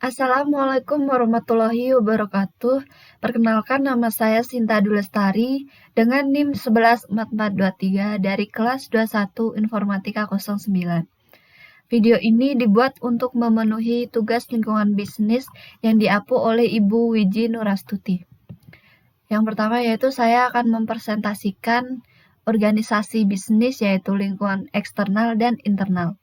Assalamualaikum warahmatullahi wabarakatuh. Perkenalkan, nama saya Sinta Dulestari dengan NIM 114423 dari kelas 21 Informatika 09. Video ini dibuat untuk memenuhi tugas lingkungan bisnis yang diapu oleh Ibu Wiji Nurastuti. Yang pertama yaitu saya akan mempresentasikan organisasi bisnis, yaitu lingkungan eksternal dan internal.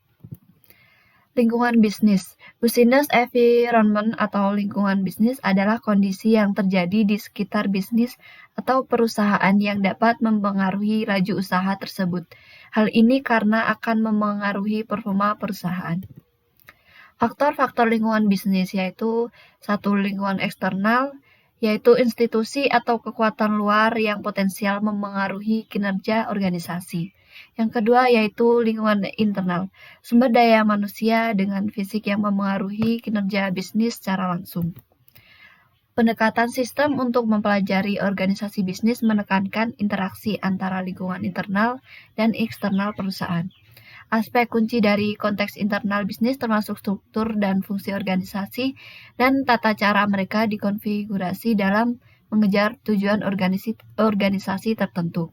Lingkungan bisnis. Business environment atau lingkungan bisnis adalah kondisi yang terjadi di sekitar bisnis atau perusahaan yang dapat mempengaruhi laju usaha tersebut. Hal ini karena akan mempengaruhi performa perusahaan. Faktor-faktor lingkungan bisnis yaitu satu, lingkungan eksternal, yaitu institusi atau kekuatan luar yang potensial mempengaruhi kinerja organisasi. Yang kedua yaitu lingkungan internal, sumber daya manusia dengan fisik yang mempengaruhi kinerja bisnis secara langsung. Pendekatan sistem untuk mempelajari organisasi bisnis menekankan interaksi antara lingkungan internal dan eksternal perusahaan. Aspek kunci dari konteks internal bisnis termasuk struktur dan fungsi organisasi dan tata cara mereka dikonfigurasi dalam mengejar tujuan organisasi tertentu.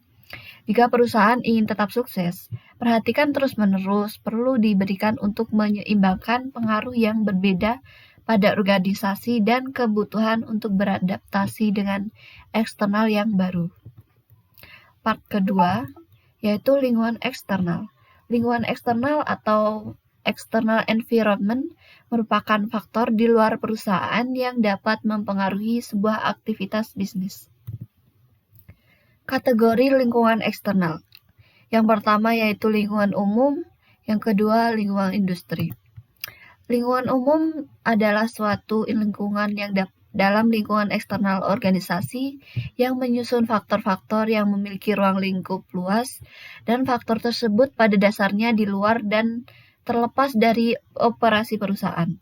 Jika perusahaan ingin tetap sukses, perhatikan terus-menerus perlu diberikan untuk menyeimbangkan pengaruh yang berbeda pada organisasi dan kebutuhan untuk beradaptasi dengan eksternal yang baru. Part kedua, yaitu lingkungan eksternal. Lingkungan eksternal atau external environment merupakan faktor di luar perusahaan yang dapat mempengaruhi sebuah aktivitas bisnis. Kategori lingkungan eksternal. Yang pertama yaitu lingkungan umum, yang kedua lingkungan industri. Lingkungan umum adalah suatu lingkungan yang dalam lingkungan eksternal organisasi yang menyusun faktor-faktor yang memiliki ruang lingkup luas, dan faktor tersebut pada dasarnya di luar dan terlepas dari operasi perusahaan.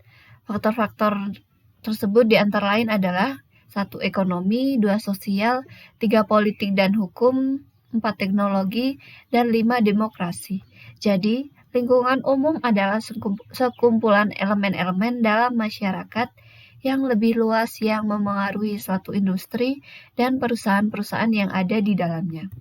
Faktor-faktor tersebut di antara lain adalah 1. Ekonomi, 2. Sosial, 3. Politik dan hukum, 4. Teknologi, dan 5. Demokrasi. Jadi, lingkungan umum adalah sekumpulan elemen-elemen dalam masyarakat yang lebih luas yang memengaruhi suatu industri dan perusahaan-perusahaan yang ada di dalamnya.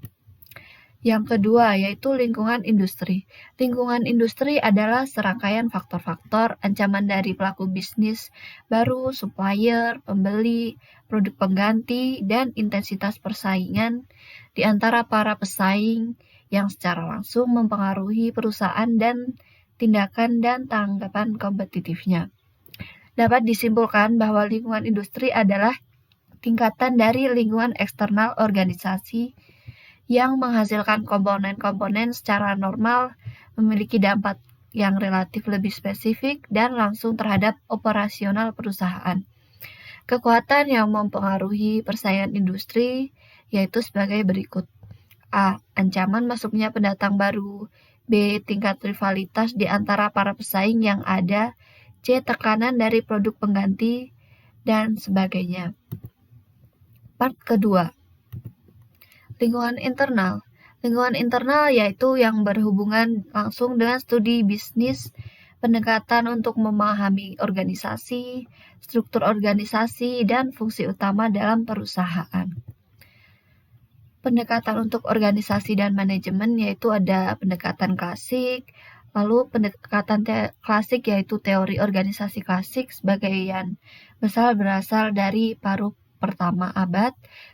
Yang kedua yaitu lingkungan industri. Lingkungan industri adalah serangkaian faktor-faktor ancaman dari pelaku bisnis baru, supplier, pembeli, produk pengganti, dan intensitas persaingan di antara para pesaing yang secara langsung mempengaruhi perusahaan dan tindakan dan tanggapan kompetitifnya. Dapat disimpulkan bahwa lingkungan industri adalah tingkatan dari lingkungan eksternal organisasi yang menghasilkan komponen-komponen secara normal, memiliki dampak yang relatif lebih spesifik dan langsung terhadap operasional perusahaan. Kekuatan yang mempengaruhi persaingan industri yaitu sebagai berikut. A. Ancaman masuknya pendatang baru. B. Tingkat rivalitas di antara para pesaing yang ada. C. Tekanan dari produk pengganti, dan sebagainya. Part kedua. Lingkungan internal. Lingkungan internal yaitu yang berhubungan langsung dengan studi bisnis, pendekatan untuk memahami organisasi, struktur organisasi, dan fungsi utama dalam perusahaan. Pendekatan untuk organisasi dan manajemen yaitu ada pendekatan klasik, lalu pendekatan klasik yaitu teori organisasi klasik sebagian besar berasal dari paruh pertama abad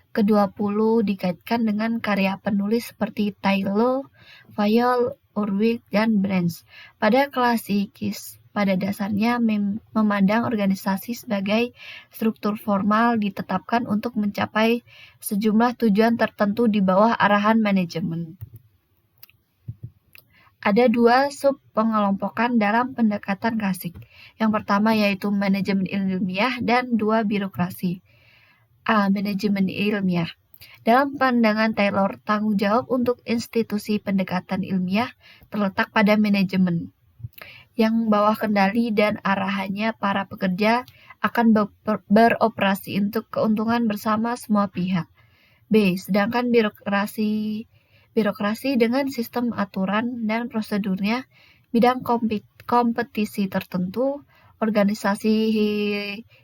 ke-20 dikaitkan dengan karya penulis seperti Taylor, Fayol, Urwig, dan Brands. Pada klasikis pada dasarnya memandang organisasi sebagai struktur formal ditetapkan untuk mencapai sejumlah tujuan tertentu di bawah arahan manajemen. Ada 2 sub pengelompokan dalam pendekatan klasik. Yang pertama yaitu manajemen ilmiah dan 2 birokrasi. A. Manajemen ilmiah. Dalam pandangan Taylor, tanggung jawab untuk institusi pendekatan ilmiah terletak pada manajemen, yang bawah kendali dan arahannya para pekerja akan beroperasi untuk keuntungan bersama semua pihak. B. Sedangkan birokrasi dengan sistem aturan dan prosedurnya bidang kompetisi tertentu, organisasi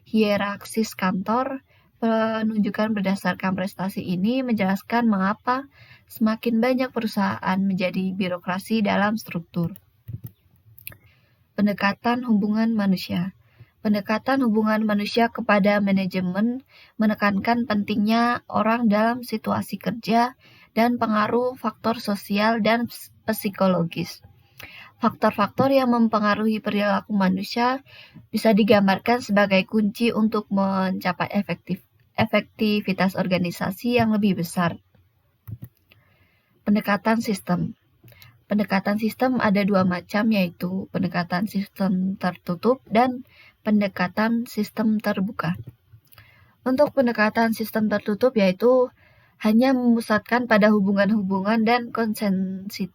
hierarkis kantor, penunjukan berdasarkan prestasi ini menjelaskan mengapa semakin banyak perusahaan menjadi birokrasi dalam struktur. Pendekatan hubungan manusia. Pendekatan hubungan manusia kepada manajemen menekankan pentingnya orang dalam situasi kerja dan pengaruh faktor sosial dan psikologis. Faktor-faktor yang mempengaruhi perilaku manusia bisa digambarkan sebagai kunci untuk mencapai efektivitas organisasi yang lebih besar. Pendekatan sistem. Pendekatan sistem ada dua macam, yaitu pendekatan sistem tertutup dan pendekatan sistem terbuka. Untuk pendekatan sistem tertutup yaitu hanya memusatkan pada hubungan-hubungan dan konsistensi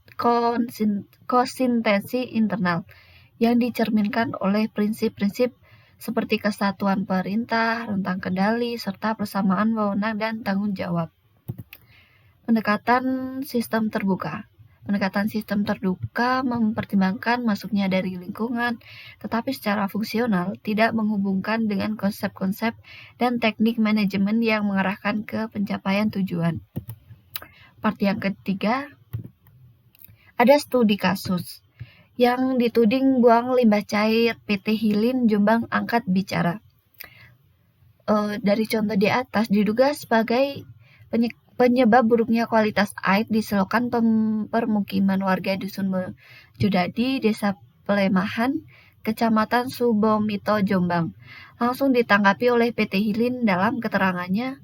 internal yang dicerminkan oleh prinsip-prinsip seperti kesatuan perintah, rentang kendali, serta persamaan wewenang dan tanggung jawab. Pendekatan sistem terbuka. Pendekatan sistem terbuka mempertimbangkan masuknya dari lingkungan, tetapi secara fungsional tidak menghubungkan dengan konsep-konsep dan teknik manajemen yang mengarahkan ke pencapaian tujuan. Part yang ketiga, ada studi kasus. Yang dituding buang limbah cair PT Hilin Jombang angkat bicara. Dari contoh di atas diduga sebagai penyebab buruknya kualitas air di selokan permukiman warga Dusun Mojodadi, Desa Pelemahan, Kecamatan Subomito, Jombang. Langsung ditanggapi oleh PT Hilin. Dalam keterangannya,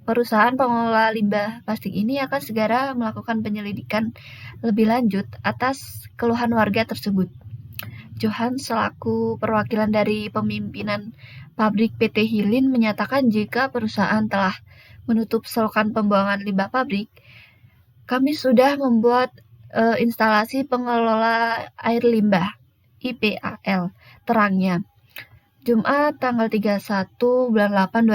perusahaan pengelola limbah plastik ini akan segera melakukan penyelidikan lebih lanjut atas keluhan warga tersebut. Johan selaku perwakilan dari pemimpinan pabrik PT Hilin menyatakan jika perusahaan telah menutup selokan pembuangan limbah pabrik, kami sudah membuat instalasi pengelola air limbah IPAL, terangnya. Jumat tanggal 31 bulan 8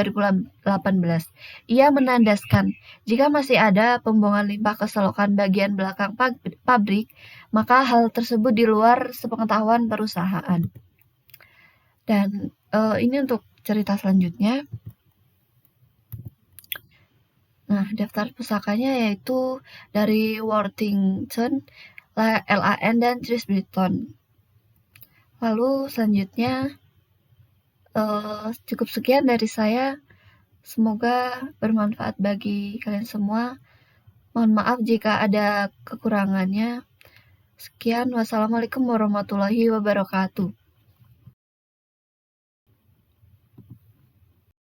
2018. Ia menandaskan, jika masih ada pembuangan limbah ke selokan bagian belakang pabrik, maka hal tersebut di luar sepengetahuan perusahaan. Dan ini untuk cerita selanjutnya. Nah, daftar pusakanya yaitu dari Worthington, LAN, dan Chris Britton. Lalu selanjutnya cukup sekian dari saya. Semoga bermanfaat bagi kalian semua. Mohon maaf jika ada kekurangannya. Sekian, wassalamualaikum warahmatullahi wabarakatuh.